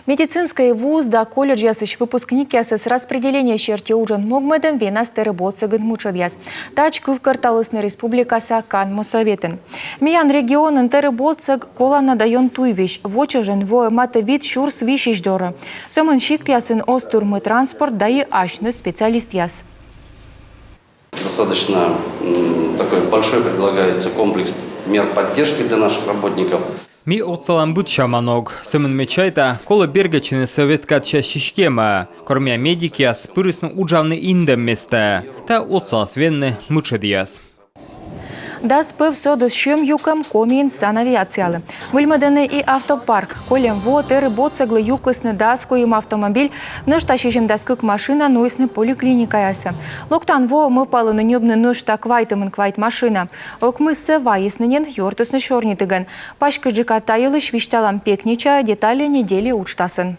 Медицинская вуз да колледж ясыш выпускник ясыс распределение черте ужин могмеден венастеры боцыгын мучадьяс. Тач кывкарталысны республикаса кан мосоветен. Миян регионын теры боцыг кола надайон туйвиш. Вочыжын во маты вид шурс вишиш доры. Сёмын шикт ясын остурмы транспорт да и ашны специалист яс. Достаточно такой большой предлагается комплекс мер поддержки для наших работников. Ми отцалам быть шаманог. Сымын мечайта, кола бергачины советка чащишкема. Кормя медики ас пырысну уджавны индем места. Та отцал свенны мучадьяс. Да спыв содас шым юкам комин санавиациалы. Выльмадены и автопарк. Колем во теры боцыглы юкысны даску им автомобиль. Нож тащишим даску машина, нойсны поликлиника яса. Локтан во мы впалы на небны нож так вайтымын квайт машина. Окмы сева яснынен йортысны шорнитыган. Пашка джика таялыш вишталам пекнича детали недели учтасын.